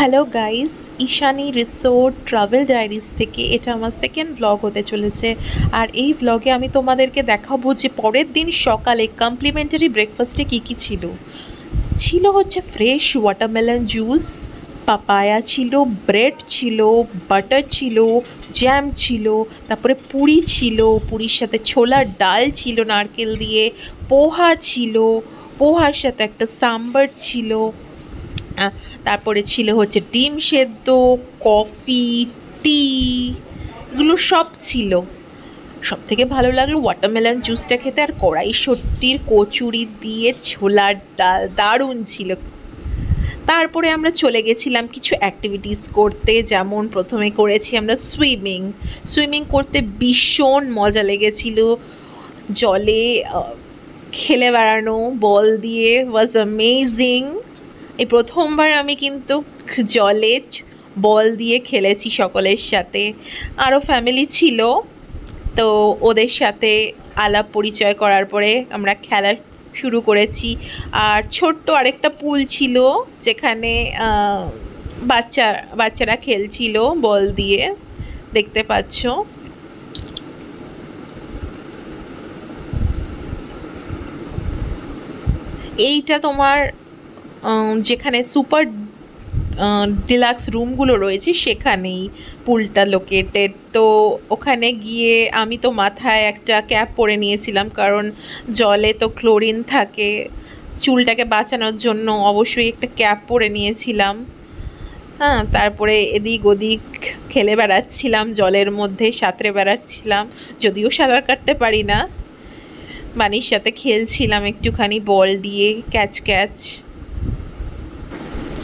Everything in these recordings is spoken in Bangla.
Hello guys, Ishani resort travel diaries থেকে এটা আমার সেকেন্ড ব্লগ হতে চলেছে। আর এই ব্লগে আমি তোমাদেরকে দেখাবো যে পরের দিন সকালে কমপ্লিমেন্টারি ব্রেকফাস্টে কী কী ছিল। ছিল হচ্ছে ফ্রেশ ওয়াটারমেলন জুস, পাপায়া ছিল, ব্রেড ছিল, বাটার ছিল, জ্যাম ছিল, তারপরে পুরি ছিল, পুরীর সাথে ছোলার ডাল ছিল নারকেল দিয়ে, পোহা ছিল, পোহার সাথে একটা সাম্বার ছিল, তারপরে ছিল হচ্ছে ডিম সেদ্ধ, কফি, টি, এগুলো সব ছিল। সব থেকে ভালো লাগলো ওয়াটারমেলন জুসটা খেতে, আর কড়াইশুঁটির কচুরি দিয়ে ছোলার ডাল দারুণ ছিল। তারপরে আমরা চলে গেছিলাম কিছু অ্যাক্টিভিটিস করতে, যেমন প্রথমে করেছি আমরা সুইমিং। সুইমিং করতে ভীষণ মজা লেগেছিল। জলে খেলে বেড়ানো বল দিয়ে ওয়াজ অ্যামেজিং। এই প্রথমবার আমি কিন্তু জলে বল দিয়ে খেলেছি সকলের সাথে। আরও ফ্যামিলি ছিল, তো ওদের সাথে আলাপ পরিচয় করার পরে আমরা খেলা শুরু করেছি। আর ছোট্ট আরেকটা পুল ছিল যেখানে বাচ্চারা খেলছিল বল দিয়ে, দেখতে পাচ্ছ। এইটা তোমার যেখানে সুপার ডিলাক্স রুমগুলো রয়েছে সেখানেই পুলটা লোকেটেড। তো ওখানে গিয়ে আমি তো মাথায় একটা ক্যাপ পরে নিয়েছিলাম, কারণ জলে তো ক্লোরিন থাকে, চুলটাকে বাঁচানোর জন্য অবশ্যই একটা ক্যাপ পরে নিয়েছিলাম। হ্যাঁ, তারপরে এদিক ওদিক খেলে বেড়াচ্ছিলাম, জলের মধ্যে সাঁতরে বেড়াচ্ছিলাম, যদিও সাঁতার কাটতে পারি না। বানির সাথে খেলছিলাম একটুখানি বল দিয়ে ক্যাচ ক্যাচ।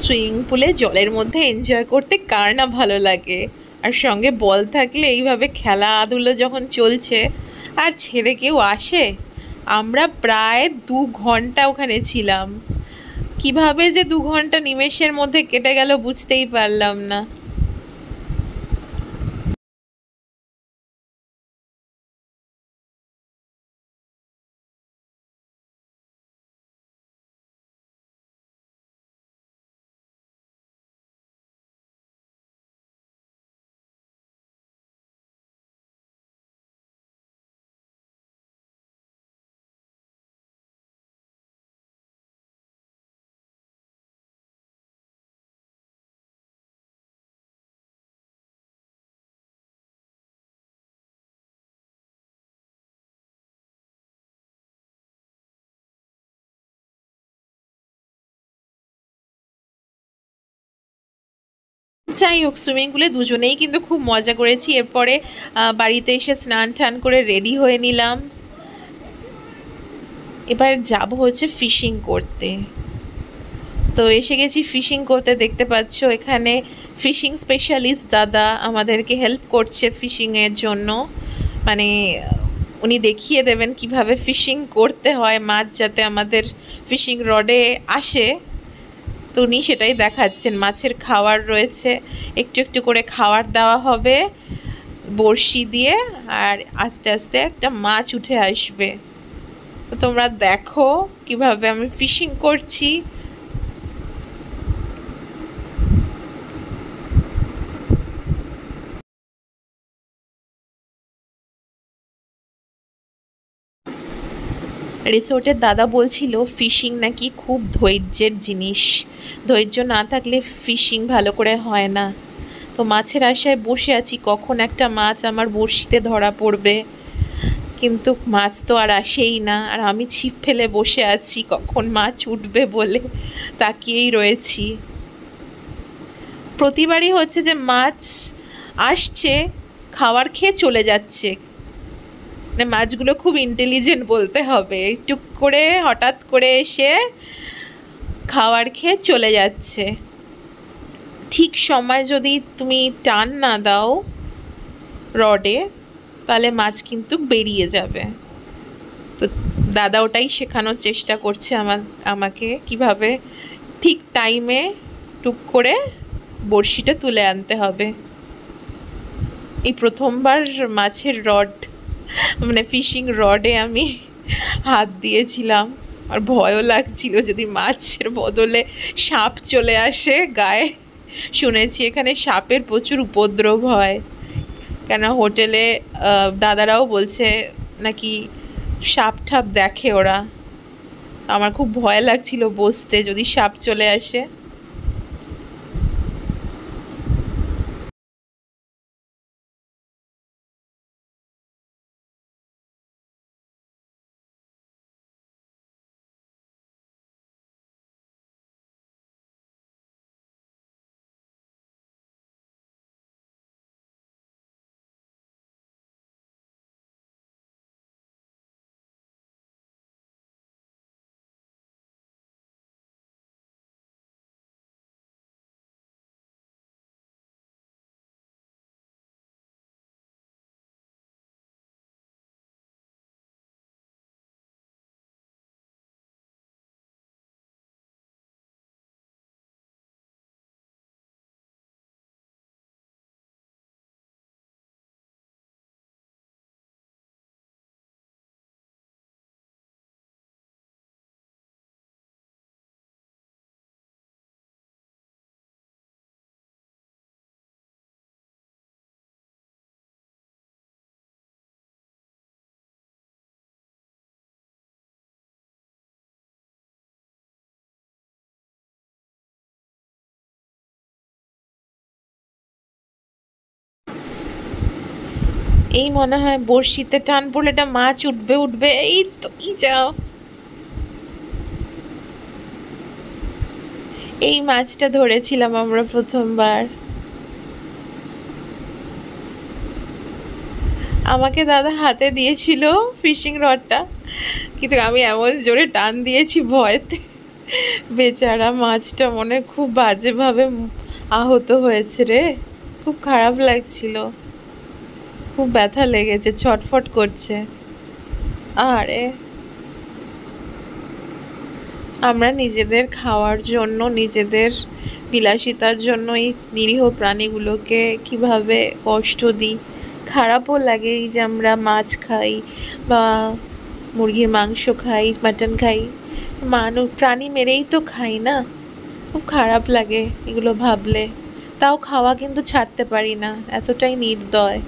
সুইমিং পুলে জলের মধ্যে এনজয় করতে কার না ভালো লাগে, আর সঙ্গে বল থাকলে এইভাবে খেলাধুলো যখন চলছে আর ছেড়ে কেউ আসে। আমরা প্রায় 2 ঘন্টা ওখানে ছিলাম। কিভাবে যে 2 ঘন্টা নিমেষের মধ্যে কেটে গেল বুঝতেই পারলাম না। যাই হোক, সুইমিং পুলে দুজনেই কিন্তু খুব মজা করেছি। এরপরে বাড়িতে এসে স্নান টান করে রেডি হয়ে নিলাম। এবার যাব হচ্ছে ফিশিং করতে। তো এসে গেছি ফিশিং করতে, দেখতে পাচ্ছ এখানে ফিশিং স্পেশালিস্ট দাদা আমাদেরকে হেল্প করছে ফিশিংয়ের জন্য। মানে উনি দেখিয়ে দেবেন কিভাবে ফিশিং করতে হয়, মাছ যাতে আমাদের ফিশিং রডে আসে। তো উনি সেটাই দেখাচ্ছেন। মাছের খাবার রয়েছে, একটু একটু করে খাবার দেওয়া হবে বড়শি দিয়ে, আর আস্তে আস্তে একটা মাছ উঠে আসবে। তো তোমরা দেখো কিভাবে আমি ফিশিং করছি। রিসোর্টের দাদা বলছিল ফিশিং নাকি খুব ধৈর্যের জিনিস, ধৈর্য না থাকলে ফিশিং ভালো করে হয় না। তো মাছের আশায় বসে আছি কখন একটা মাছ আমার বড়শিতে ধরা পড়বে, কিন্তু মাছ তো আর আসেই না। আর আমি ছিপ ফেলে বসে আছি কখন মাছ উঠবে বলে তাকিয়েই রয়েছি। প্রতিবারই হচ্ছে যে মাছ আসছে, খাবার খেয়ে চলে যাচ্ছে। মানে মাছগুলো খুব ইন্টেলিজেন্ট বলতে হবে, টুক করে হঠাৎ করে এসে খাবার খেয়ে চলে যাচ্ছে। ঠিক সময় যদি তুমি টান না দাও রডে, তাহলে মাছ কিন্তু বেরিয়ে যাবে। তো দাদা ওটাই শেখানোর চেষ্টা করছে আমাকে কিভাবে ঠিক টাইমে টুক করে বড়শিটা তুলে আনতে হবে। এই প্রথমবার মাছের রড, মানে ফিশিং রডে আমি হাত দিয়েছিলাম, আর ভয়ও লাগছিল যদি মাছের বদলে সাপ চলে আসে গায়ে। শুনেছি এখানে সাপের প্রচুর উপদ্রব হয়, কেন হোটেলে দাদারাও বলছে নাকি সাপ ঠাপ দেখে ওরা। আমার খুব ভয় লাগছিল বসতে, যদি সাপ চলে আসে। এই মনে হয় বড়শিতে টান পড়লে একটা মাছ উঠবে উঠবে, এই তো এই যাও। এই মাছটা ধরেছিলাম আমরা প্রথমবার। আমাকে দাদা হাতে দিয়েছিল ফিশিং রডটা, কিন্তু আমি এমন জোরে টান দিয়েছি ভয়তে, বেচারা মাছটা মনে খুব বাজেভাবে আহত হয়েছে রে। খুব খারাপ লাগছিল, খুব ব্যথা লেগেছে, ছটফট করছে। আরে আমরা নিজেদের খাওয়ার জন্য, নিজেদের বিলাসিতার জন্য এই নিরীহ প্রাণীগুলোকে কিভাবে কষ্ট দিই। খারাপও লাগে এই যে আমরা মাছ খাই বা মুরগির মাংস খাই, মাটন খাই, প্রাণী মেরেই তো খাই না। খুব খারাপ লাগে এগুলো ভাবলে। তাও খাওয়া কিন্তু ছাড়তে পারি না, এতটাই নির্দয়।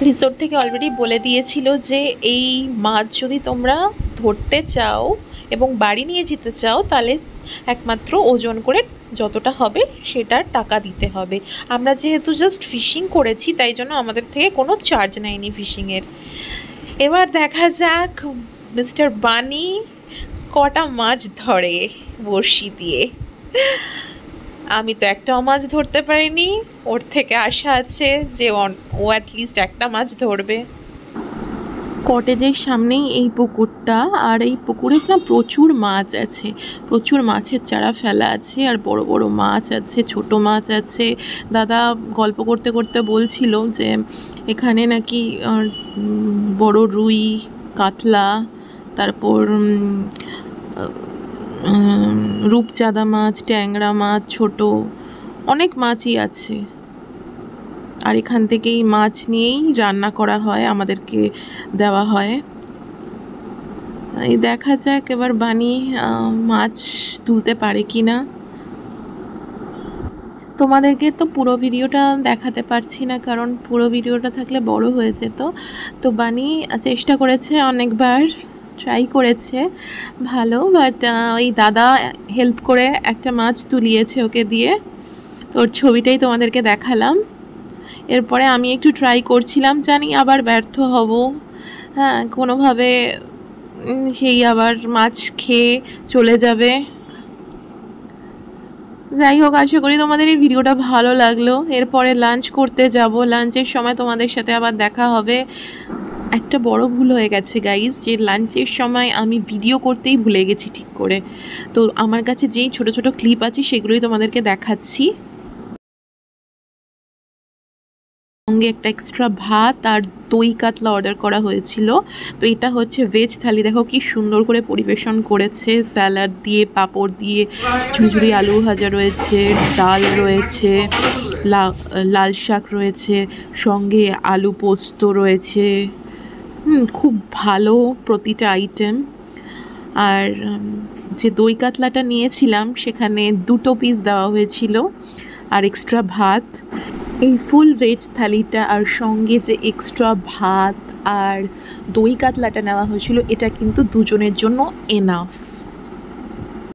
রিসোর্ট থেকে অলরেডি বলে দিয়েছিল যে এই মাছ যদি তোমরা ধরতে চাও এবং বাড়ি নিয়ে যেতে চাও, তাহলে একমাত্র ওজন করে যতটা হবে সেটার টাকা দিতে হবে। আমরা যেহেতু জাস্ট ফিশিং করেছি, তাই জন্য আমাদের থেকে কোনো চার্জ নেয়নি ফিশিংয়ের। এবার দেখা যাক মিস্টার বানি কটা মাছ ধরে বড়শি দিয়ে। আমি তো একটাও মাছ ধরতে পারিনি, ওর থেকে আশা আছে যে ও অ্যাটলিস্ট একটা মাছ ধরবে। কটেজের সামনেই এই পুকুরটা, আর এই পুকুরে না প্রচুর মাছ আছে, প্রচুর মাছের চারা ফেলা আছে, আর বড় বড় মাছ আছে, ছোট মাছ আছে। দাদা গল্প করতে করতে বলছিল যে এখানে নাকি বড় রুই, কাতলা, তারপর রূপচাঁদা মাছ, ট্যাংরা মাছ, ছোট অনেক মাছই আছে। আর এখান থেকেই মাছ নিয়েই রান্না করা হয়, আমাদেরকে দেওয়া হয়। এই দেখা যাক এবার বানি মাছ তুলতে পারে কি না। তোমাদেরকে তো পুরো ভিডিওটা দেখাতে পারছি না, কারণ পুরো ভিডিওটা থাকলে বড় হয়ে যেত। তো বানি চেষ্টা করেছে অনেকবার, ট্রাই করেছে ভালো, বাট ওই দাদা হেল্প করে একটা মাছ তুলিয়েছে ওকে দিয়ে। তো ওর ছবিটাই তোমাদেরকে দেখালাম। এরপরে আমি একটু ট্রাই করছিলাম, জানি আবার ব্যর্থ হব, হ্যাঁ কোনোভাবে সেই আবার মাছ খেয়ে চলে যাবে। যাই হোক, আশা করি তোমাদের এই ভিডিওটা ভালো লাগলো। এরপরে লাঞ্চ করতে যাব, লাঞ্চের সময় তোমাদের সাথে আবার দেখা হবে। একটা বড় ভুল হয়ে গেছে গাইজ, যে লাঞ্চের সময় আমি ভিডিও করতেই ভুলে গেছি ঠিক করে। তো আমার কাছে যেই ছোট ছোট ক্লিপ আছে সেগুলোই তোমাদেরকে দেখাচ্ছি। সঙ্গে একটা এক্সট্রা ভাত আর দই কাতলা অর্ডার করা হয়েছিল। তো এটা হচ্ছে ভেজ থালি, দেখো কি সুন্দর করে পরিবেশন করেছে, স্যালাড দিয়ে, পাঁপড় দিয়ে, ঝুরঝুরি আলু ভাজা রয়েছে, ডাল রয়েছে, লাল শাক রয়েছে, সঙ্গে আলু পোস্ত রয়েছে। খুব ভালো প্রতিটা আইটেম। আর যে দই কাতলাটা নিয়েছিলাম সেখানে 2টো পিস দেওয়া হয়েছিল আর এক্সট্রা ভাত। এই ফুল ভেজ থালিটা আর সঙ্গে যে এক্সট্রা ভাত আর দই কাতলাটা নেওয়া হয়েছিল এটা কিন্তু দুজনের জন্য এনাফ।